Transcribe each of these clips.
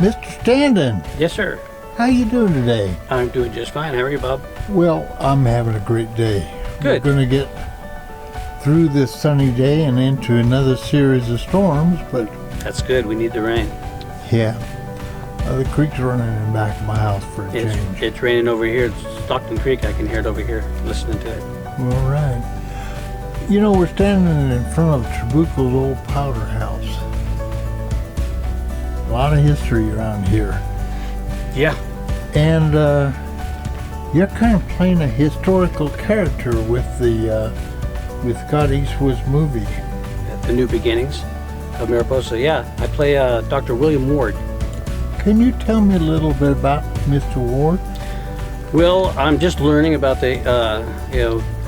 Mr. Standen, Yes, sir. how you doing today? I'm doing just fine. How are you, Bob? Well, I'm having a great day. Good. We're going to get through this sunny day and into another series of storms, but That's good. We need the rain. yeah, the creek's running in the back of my house for a change. It's raining over here. It's Stockton Creek. I can hear it over here, listening to it. All right. You know, we're standing in front of Trabuco's old powder house. A lot of history around here. Yeah. And you're kind of playing a historical character with with Scott Eastwood's movie. The New Beginnings of Mariposa. Yeah, I play Dr. William Ward. Can you tell me a little bit about Mr. Ward? Well, I'm just learning about the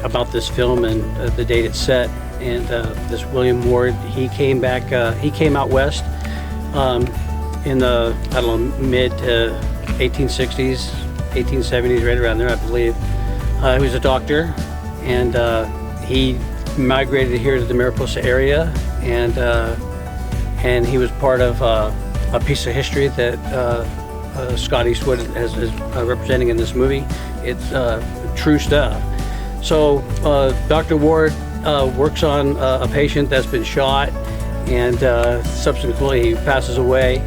about this film and the date it's set. And this William Ward, he came back. He came out west in the mid 1860s, 1870s, right around there, I believe. He was a doctor, and he migrated here to the Mariposa area, and he was part of a piece of history that Scott Eastwood is representing in this movie. It's true stuff. So Dr. Ward works on a patient that's been shot, and subsequently he passes away.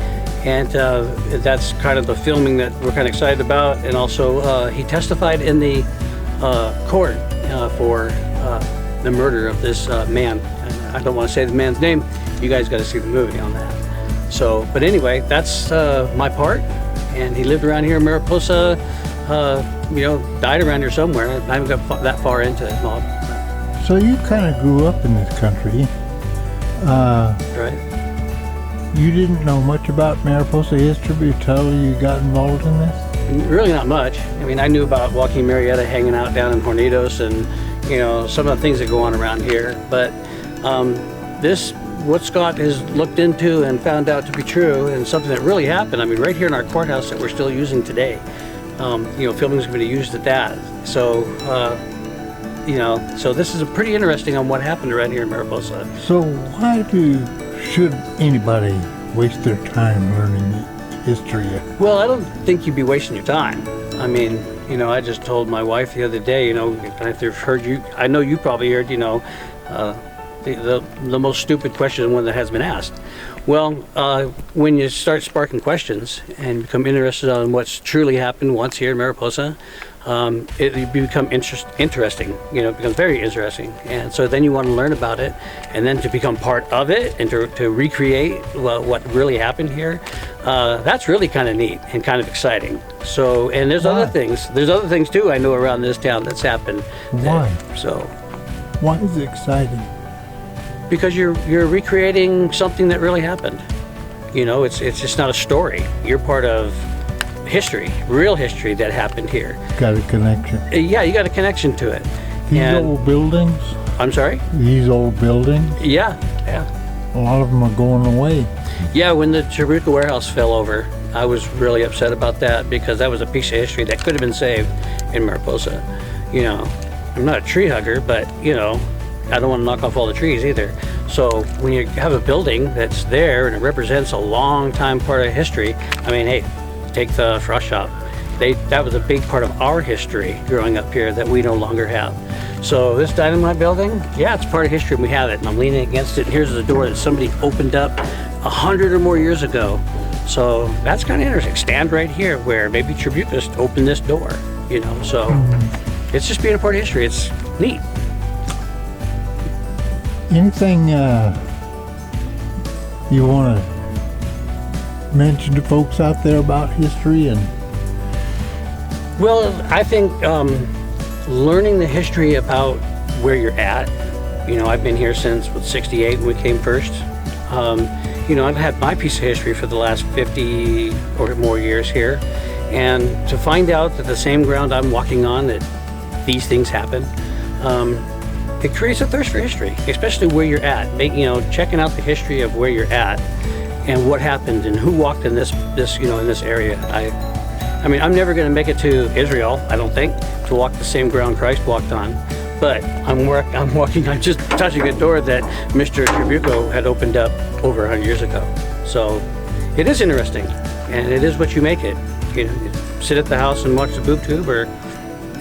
And that's kind of the filming that we're kind of excited about. And also he testified in the court for the murder of this man. I don't want to say the man's name. You guys got to see the movie on that. So, but anyway, that's my part. And he lived around here in Mariposa, died around here somewhere. I haven't got that far into it, Bob. So you kind of grew up in this country. Right. You didn't know much about Mariposa history until you got involved in this? Really not much. I mean, I knew about Joaquin Murrieta hanging out down in Hornitos and, some of the things that go on around here. But what Scott has looked into and found out to be true and something that really happened, I mean, right here in our courthouse that we're still using today, filming is going to be used at that. So, so this is a pretty interesting on what happened right here in Mariposa. So why should anybody waste their time learning history? Well, I don't think you'd be wasting your time. I mean, I just told my wife the other day, if they've heard you, I know you probably heard, the most stupid question, one that has been asked. Well, when you start sparking questions and become interested on what's truly happened once here in Mariposa, it become interesting. It becomes very interesting, and so then you want to learn about it, and then to become part of it and to recreate what really happened here. That's really kind of neat and kind of exciting. So, and there's other things. There's other things too I know around this town that's happened. Why? Why is it exciting? Because you're recreating something that really happened. It's just not a story. You're part of history, real history that happened here. Got a connection. Yeah, you got a connection to it. These old buildings? I'm sorry? These old buildings? Yeah. A lot of them are going away. Yeah, when the Trabuco warehouse fell over, I was really upset about that because that was a piece of history that could have been saved in Mariposa. I'm not a tree hugger, but, I don't want to knock off all the trees either. So when you have a building that's there and it represents a long time part of history, I mean, hey, take the frost shop. That was a big part of our history growing up here that we no longer have. So this dynamite building, yeah, it's part of history and we have it. And I'm leaning against it. And here's the door that somebody opened up 100 or more years ago. So that's kind of interesting. Stand right here where maybe Trabucus opened this door, So it's just being a part of history. It's neat. Anything you want to mention to folks out there about history? Well, I think learning the history about where you're at. I've been here since 68 when we came first. I've had my piece of history for the last 50 or more years here, and to find out that the same ground I'm walking on, that these things happen. It creates a thirst for history, especially where you're at. Checking out the history of where you're at and what happened and who walked in this in this area. I mean, I'm never going to make it to Israel, I don't think, to walk the same ground Christ walked on. But I'm just touching a door that Mr. Trabuco had opened up over 100 years ago. So it is interesting. and it is what you make it. You know, sit at the house and watch the boob tube,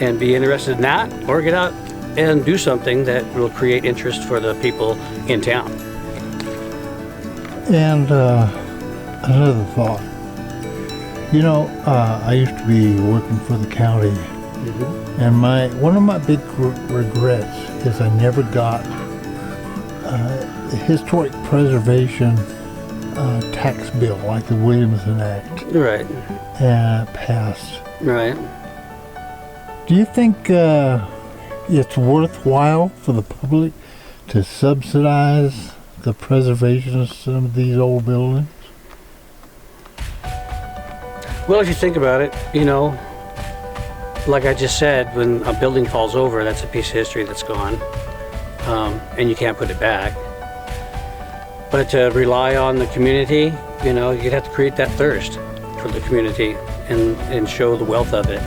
and be interested in that, or get out and do something that will create interest for the people in town. And another thought. You know, I used to be working for the county, and one of my big regrets is I never got the historic preservation tax bill like the Williamson Act Right. passed. Right. Do you think it's worthwhile for the public to subsidize the preservation of some of these old buildings? Well, if you think about it, you know, like I just said, when a building falls over, that's a piece of history that's gone, and you can't put it back. But to rely on the community, you know, you'd have to create that thirst for the community and show the wealth of it.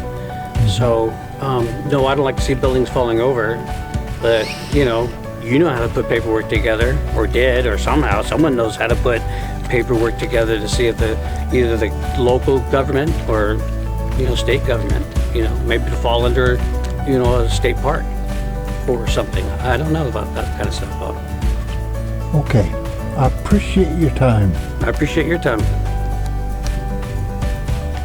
So, no, I don't like to see buildings falling over, but, you know how to put paperwork together, or did, or somehow someone knows how to put paperwork together to see if either the local government or, you know, state government, you know, maybe to fall under, you know, a state park or something. I don't know about that kind of stuff, Bob. Okay. I appreciate your time. I appreciate your time.